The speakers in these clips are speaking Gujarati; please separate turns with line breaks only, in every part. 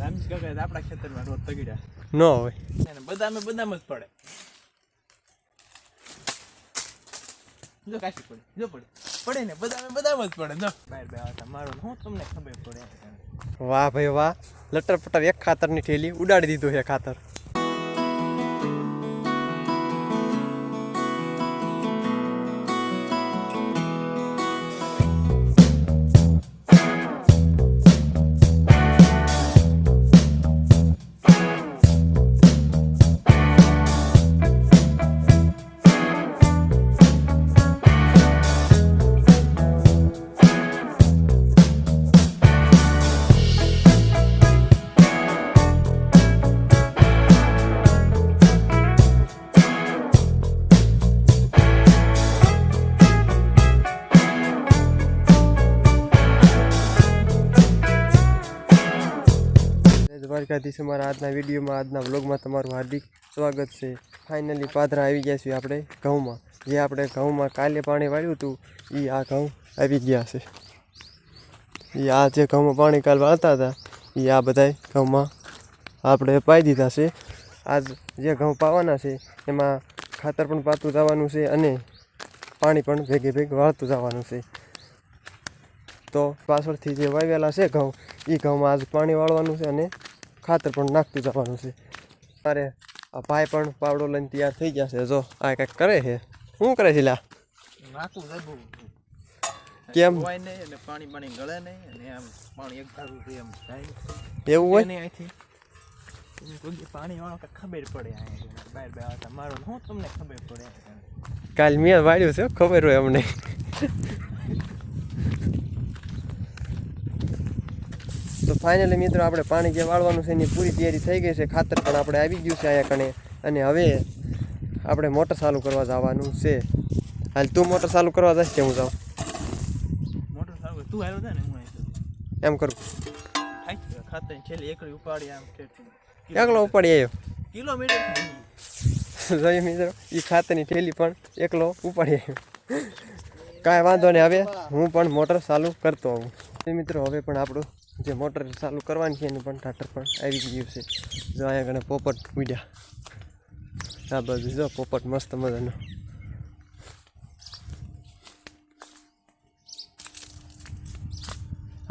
રામજી કાકા આપણા ખેતરમાં રોજ તગડ્યા
ન હોય
એને બદામ જ પડે. જો કાશી પડે, જો પડે ને બદામ જ પડે. જો બહાર બે મારો હું તમને ખબર પડે.
વાહ ભાઈ વાહ, લટર પટર એક ખાતરની ઠેલી ઉડાડી દીધું છે ખાતર. દ્વારકાધીશ અમારા આજના વિડીયોમાં, આજના વ્લોગમાં તમારું હાર્દિક સ્વાગત છે. ફાઇનલી પાદરા આવી ગયા છીએ આપણે ઘઉંમાં. જે આપણે ઘઉંમાં કાલે પાણી વાળ્યું હતું એ આ ઘઉં આવી ગયા છે. એ આ જે ઘઉંમાં પાણી કાલ વાળતા હતા એ આ બધાય ઘઉંમાં આપણે પાઈ દીધા છે. આજ જે ઘઉં પાવાના છે એમાં ખાતર પણ પાતું જવાનું છે અને પાણી પણ ભેગે વાળતું જવાનું છે. તો પાછળથી જે વાવેલા છે ઘઉં એ ઘઉંમાં આજ પાણી વાળવાનું છે અને ખાતર પણ નાખતું જવાનું છે. અરે આ ભાઈ પણ પાવડો લઈને તૈયાર થઈ ગયા છે. જો આ કંઈક કરે છે. શું કરે છે લા?
નાખું જબું
કેમ
હોય નહીં એટલે પાણી ગળે નહીં અને આમ પાણી એક ધારું છે એમ થાય
એવું હોય
નહીં. અહીંથી કોઈ પાણી વાળો કે ખબર પડે. બહાર બે મારો હું તમને ખબર પડે.
કાલ મેં વાળ્યું છે, ખબર હોય અમને. તો ફાઇનલી મિત્રો આપણે પાણી જે વાળવાનું છે એની પૂરી તૈયારી થઈ ગઈ છે. ખાતર પણ આપણે આવી ગયું છે અહીંયા કણે. અને હવે આપણે મોટર ચાલુ કરવા જવાનું છે. હાલ તું મોટર ચાલુ કરવા જઈશ કે હું જાઉં?
મોટર ચાલુ તું આવ્યો છે ને હું
એમ કરું.
ખાતર છેલ્લે એકડી ઉપાડી આમ
એકલો ઉપાડી આવ્યો
કિલોમીટર
જોઈએ મિત્રો, એ ખાતરની થેલી પણ એકલો ઉપાડી આવ્યો. કાંઈ વાંધો નહીં, હવે હું પણ મોટર ચાલુ કરતો આવું. મિત્રો હવે પણ આપણું જે મોટર ચાલુ કરવાની છે એનું પણ ટાટર પણ આવી ગયું છે. જો અહીંયા ઘણા પોપટ ઉડ્યા. આ બાજુ જો પોપટ મસ્ત મજાનો.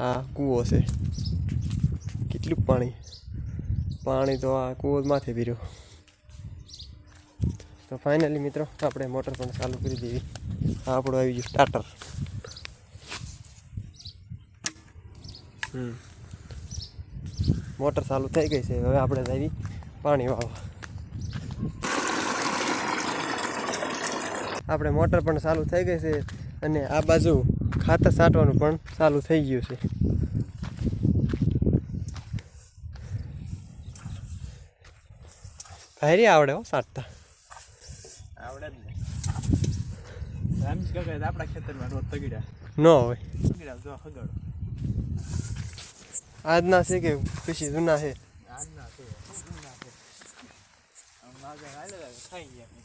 આ કૂવો છે. કેટલું પાણી તો આ કૂવો માથે ભર્યો. તો ફાઇનલી મિત્રો આપણે મોટર પણ ચાલુ કરી દેવી. આ આપણું આવી ગયું સ્ટાર્ટર. મોટર ચાલુ થઈ ગઈ છે. હવે આપણે આવી પાણી વાળવા. આપણે મોટર પણ ચાલુ થઈ ગઈ છે અને આ બાજુ ખાતર છાંટવાનું પણ ચાલુ થઈ ગયું છે. ભાઈ આવડે હો છાંટતા.
આવડે જ ને. રામજી કાકા આપણા ખેતરમાં રોજ તગડ્યા
ન હોય.
જો હગાડો
આજના છે કે પછી જૂના છે?
આજના છે. ખાઈ ગયા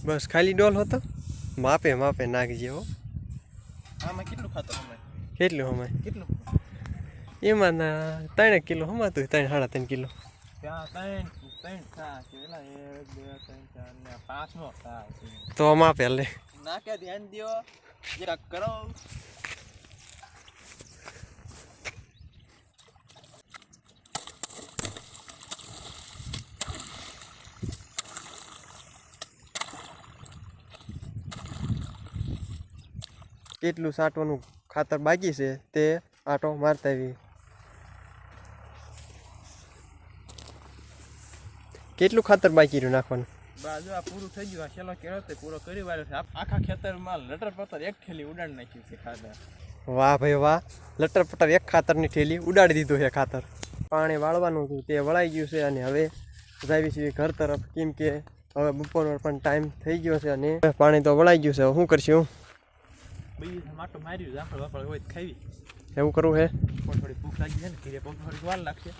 બસ ખાલી ડોલ હતો. માપે નાખજે હો.
આમાં કેટલું ખાતર અમે?
કેટલું અમે?
કેટલું?
એમાં 3 કિલો હમાતું. 3-3.5 કિલો.
ત્યાં ત્રણ થા છે. 1 2 3 4 ને 5મો થા છે.
તો માપે લે.
ના કે ધ્યાન દ્યો જરા કરો.
કેટલું છાંટવાનું ખાતર બાકી છે તે આટો મારતા આવી. કેટલું ખાતર બાકી રહ્યું નાખવાનું?
બાજુ આ પૂરું થઈ ગયું. આ છેલ્લો કેળો તે પૂરો કરી વાળ્યો છે. આખા ખેતરમાં લટર પટર એક થેલી ઉડાડી નાખ્યું છે ખાતર.
વાહ ભાઈ વાહ, લટર પટર એક ખાતરની થેલી ઉડાડી દીધું છે ખાતર. પાણી વાળવાનું હતું તે વળાઈ ગયું છે અને હવે જાવી છીએ ઘર તરફ. કેમ કે હવે બપોરનો પણ ટાઈમ થઈ ગયો છે અને પાણી તો વળાઈ ગયું છે. હવે શું કરશું?
બીજી માટો માર્યું જાફળ વાફળ હોય ખાવી.
એવું કરવું હે?
થોડી ભૂખ લાગી છે ને ધીરે પગ થોડીક વાર લાગશે.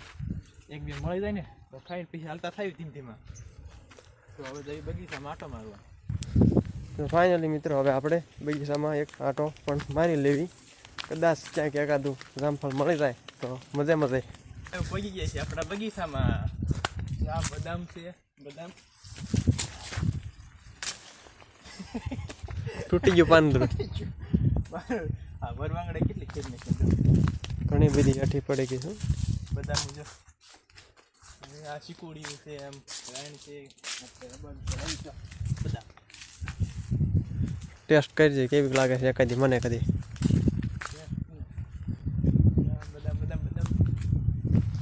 એક બે મળી જાય ને તો ખાઈને પછી હાલતા થાય ધીમધીમાં. તો હવે જઈ બગીચા માટો મારવા.
તો ફાઇનલી મિત્રો હવે આપણે બગીચામાં એક આંટો પણ મારી લેવી. કદાચ ક્યાંક એકાદું જામફળ મળી જાય તો મજે.
પગી ગયા છે આપણા બગીચામાં. આ બદામ છે, બદામ
તૂટી ગયું પાંદડું.
આ વરવાંગડે કેટલી ખેડ ને
ઘણી બધી અઠી પડે ગઈ છે.
બદામ જો આ ચીકુડી છે, એમ રાયણ છે, બદામ
ટેસ્ટ કરજે કેવી લાગે છે કદી મને કદી.
બદામ બદામ બદામ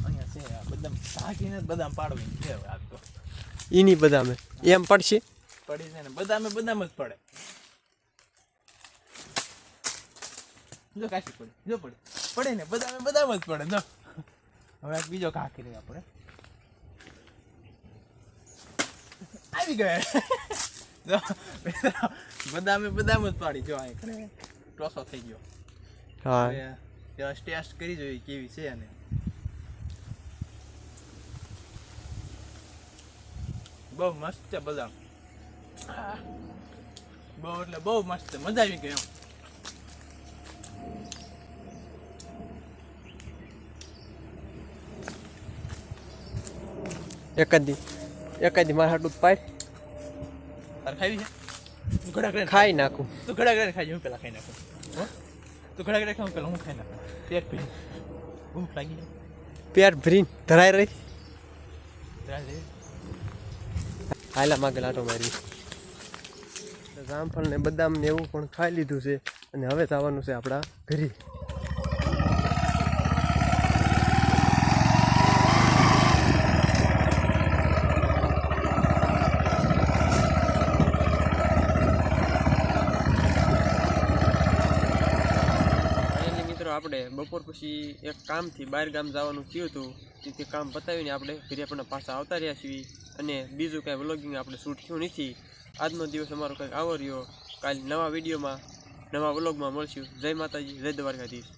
અહીંયા છે. આ બદામ ભાગીને બદામ પાડવી છે. હવે આ તો
ઈની બદામે એમ પડશે.
પડી છે ને બદામે બદામ જ પડે. જો કાશી પડે, જો પડે પડે ને બદામે બદામ જ પડે. જો હવે આ બીજો ઘા કરી આપણે આવી ગયા. જો બદામે બદામ જ પાડી. જો અહીં ખરે ટોસો થઈ ગયો.
હા
હવે ટેસ્ટ કરી જોઈએ કેવી છે. અને બહુ મસ્ત છે બદામ. બહુ એટલે બહુ મસ્ત છે. મજા આવી ગઈ એમ.
એકાદી મારા હાટું પાય
તારે ખાવી છે? તું ઘડા કરીને
ખાઈ નાખું.
તું ઘડા કરીને ખાઈ. હું પેલા ખાઈ નાખું. હો? તું ઘડા કરીને ખાઉં પેલા હું ખાઈ નાખું. પેટ પી ભૂખ લાગી જાય.
પેટ ભરીને ધરાઈ રહી.
ચાલ લે.
હાલા માગે લાટો મારી. જામફળ ને બદામ ને એવું પણ ખાઈ લીધું છે અને હવે જવાનું છે આપણા ઘરે. આપણે બપોર પછી એક કામથી બહાર ગામ જવાનું થયું હતું. તેથી કામ પતાવીને આપણે ઘરે પણ પાછા આવતા રહ્યા છીએ અને બીજું કાંઈ વ્લોગિંગ આપણે શૂટ થયું નથી. આજનો દિવસ અમારો કંઈક આવો રહ્યો. કાલે નવા વિડીયોમાં નવા વ્લોગમાં મળશું. જય માતાજી, જય દ્વારકાધીશ.